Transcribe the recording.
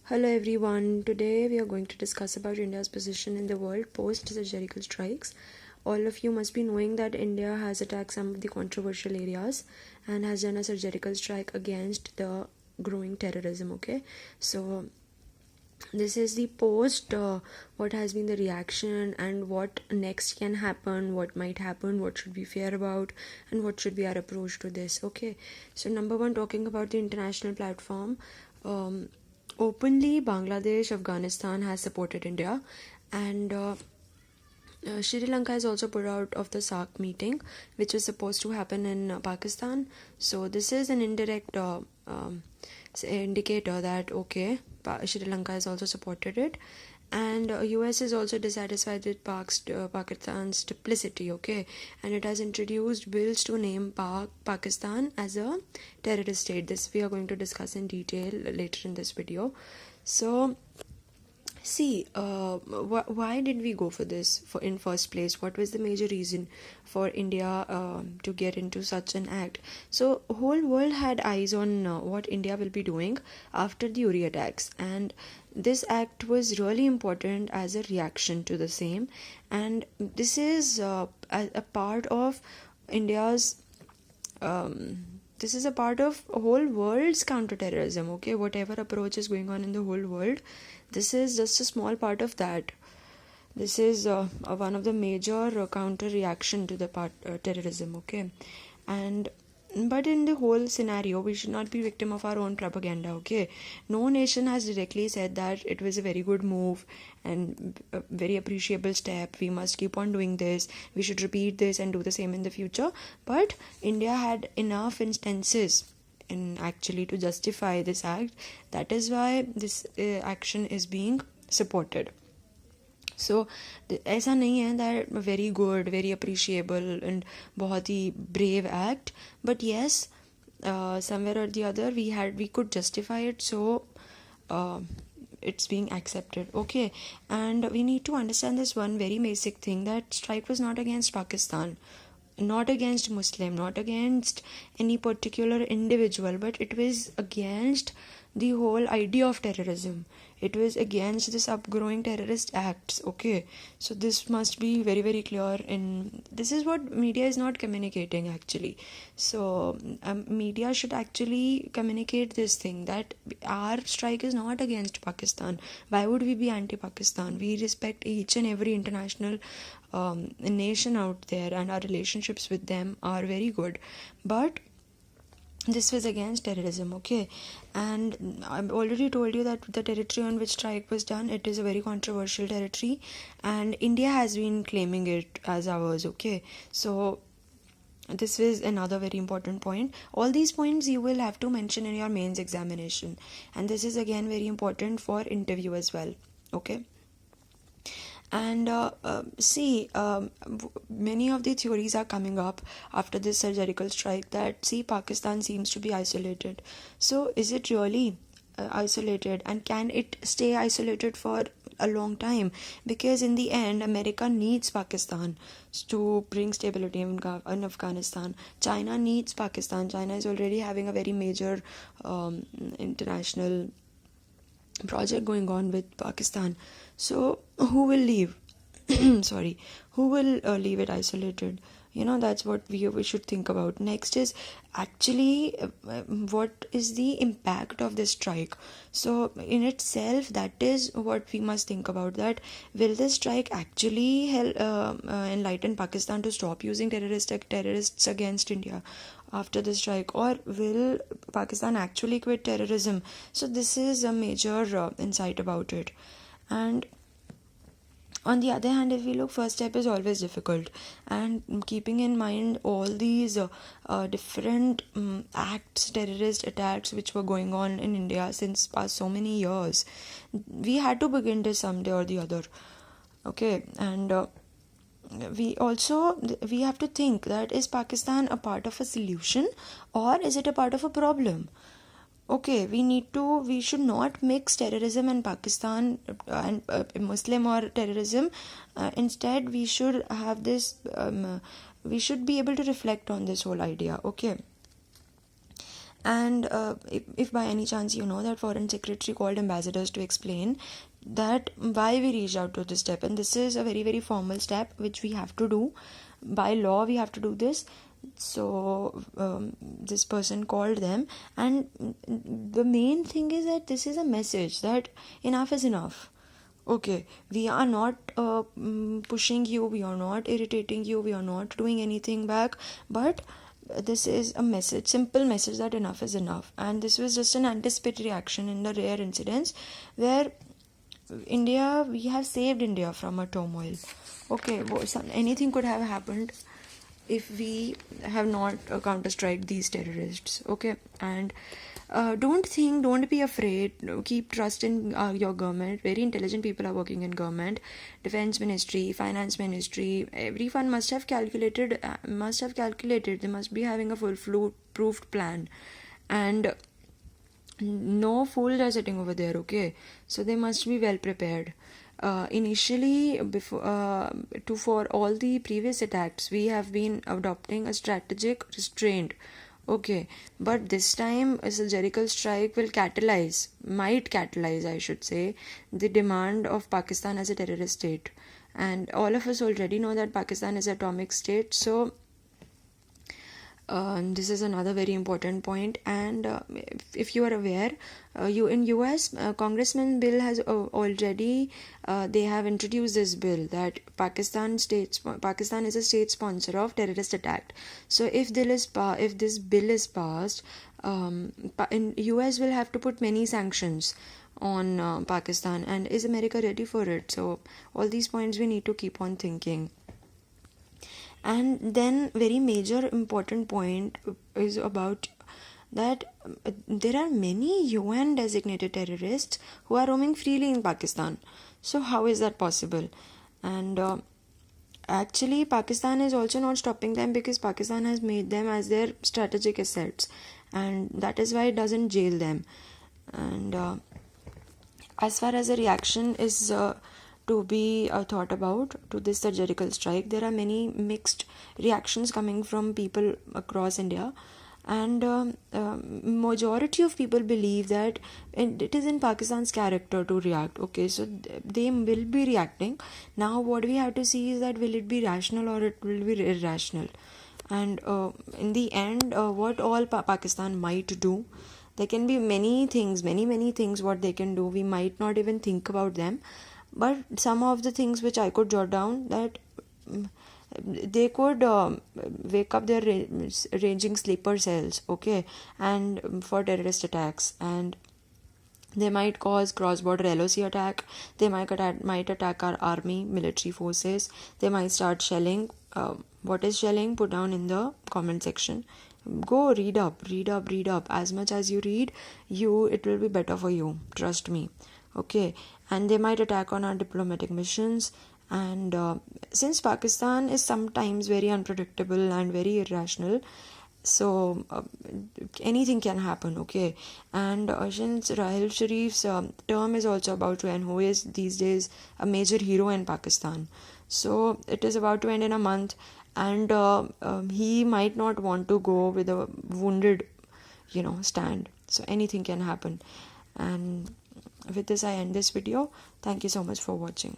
Hello everyone. Today we are going to discuss about India's position in the world post surgical strikes. All of you must be knowing that India has attacked some of the controversial areas and has done a surgical strike against the growing terrorism. Okay, so this is the post what has been the reaction and what next can happen, what might happen, what should we fear about, and what should be our approach to this. Okay, so number one, talking about the international platform, openly Bangladesh, Afghanistan has supported India, and Sri Lanka has also put out of the SAARC meeting, which was supposed to happen in Pakistan. So this is an indirect indicator that okay, Sri Lanka has also supported it, and US is also dissatisfied with Pakistan's duplicity. Okay, and it has introduced bills to name Pakistan as a terrorist state. This we are going to discuss in detail later in this video. So see, why did we go for this in first place? What was the major reason for India to get into such an act? So whole world had eyes on what India will be doing after the Uri attacks, and this act was really important as a reaction to the same. And this is a part of India's this is a part of whole world's counterterrorism. Okay, whatever approach is going on in the whole world, this is just a small part of that. This is one of the major counter reaction to the terrorism. Okay, and but in the whole scenario, we should not be victim of our own propaganda. Okay, no nation has directly said that it was a very good move and a very appreciable step. We must keep on doing this. We should repeat this and do the same in the future. But India had enough instances in actually to justify this act. That is why this action is being supported. So ऐसा नहीं है that very good, very appreciable and बहुत ही brave act, but yes, somewhere or the other we could justify it, so it's being accepted. Okay, and we need to understand this one very basic thing, that strike was not against Pakistan, not against Muslim, not against any particular individual, but it was against the whole idea of terrorism. It was against this upgrowing terrorist acts. Okay, so this must be very very clear, and this is what media is not communicating actually. So media should actually communicate this thing, that our strike is not against Pakistan. Why would we be anti-Pakistan? We respect each and every international nation out there, and our relationships with them are very good, but this was against terrorism. Okay, and I've already told you that the territory on which strike was done, it is a very controversial territory, and India has been claiming it as ours. Okay, so this is another very important point. All these points you will have to mention in your mains examination, and this is again very important for interview as well. Okay, and many of the theories are coming up after this surgical strike, that see, Pakistan seems to be isolated. So is it really isolated, and can it stay isolated for a long time? Because in the end, America needs Pakistan to bring stability in Afghanistan. China needs Pakistan. China is already having a very major international project going on with Pakistan. So who will leave? Sorry, who will leave it isolated? That's what we should think about. Next is actually what is the impact of this strike. So in itself, that is what we must think about, that will this strike actually help enlighten Pakistan to stop using terrorists against India after the strike, or will Pakistan actually quit terrorism? So this is a major insight about it. And on the other hand, if we look, first step is always difficult, and keeping in mind all these different acts, terrorist attacks which were going on in India since past so many years, we had to begin this someday or the other. Okay, and we have to think that, is Pakistan a part of a solution, or is it a part of a problem? Okay, we should not mix terrorism and Pakistan and Muslim or terrorism. Instead, we should have this, we should be able to reflect on this whole idea. Okay, And if by any chance you know that foreign secretary called ambassadors to explain that why we reached out to this step, and this is a very very formal step which we have to do by law, we have to do this. So this person called them, and the main thing is that this is a message that enough is enough. Okay, we are not pushing you, we are not irritating you, we are not doing anything back, but this is a message, simple message, that enough is enough. And this was just an anticipatory action in the rare incidents where we have saved India from a turmoil. Okay, anything could have happened if we have not counter-strike these terrorists. Okay, and don't be afraid, keep trust in your government. Very intelligent people are working in government, defense ministry, finance ministry. Everyone must have calculated, they must be having a foolproof plan, and no fools are sitting over there. Okay, so they must be well prepared. Initially, for all the previous attacks, we have been adopting a strategic restraint. Okay, but this time a surgical strike might catalyze, I should say, the demand of Pakistan as a terrorist state. And all of us already know that Pakistan is an atomic state, so this is another very important point. And if you are aware, in US, Congressman bill has already they have introduced this bill that Pakistan is a state sponsor of terrorist attack. So if this bill is passed, in US will have to put many sanctions on Pakistan, and is America ready for it? So all these points we need to keep on thinking. And then very major important point is about that there are many UN designated terrorists who are roaming freely in Pakistan. So how is that possible? And actually Pakistan is also not stopping them, because Pakistan has made them as their strategic assets, and that is why it doesn't jail them. And as far as a reaction is to be thought about to this surgical strike, there are many mixed reactions coming from people across India, and majority of people believe that it is in Pakistan's character to react. Okay, so they will be reacting. Now what we have to see is that will it be rational or it will be irrational, and in the end what all Pakistan might do. There can be many things what they can do. We might not even think about them. But some of the things which I could jot down, that they could wake up their raging sleeper cells, okay, and for terrorist attacks, and they might cause cross-border LOC attack. They might attack our army, military forces. They might start shelling. What is shelling? Put down in the comment section. Go read up. As much as you read, it will be better for you. Trust me. Okay, and they might attack on our diplomatic missions. And since Pakistan is sometimes very unpredictable and very irrational, so anything can happen. Okay, and since Rahil Sharif's term is also about to end, who is these days a major hero in Pakistan, so it is about to end in a month, and he might not want to go with a wounded stand. So anything can happen. And with this I end this video. Thank you so much for watching.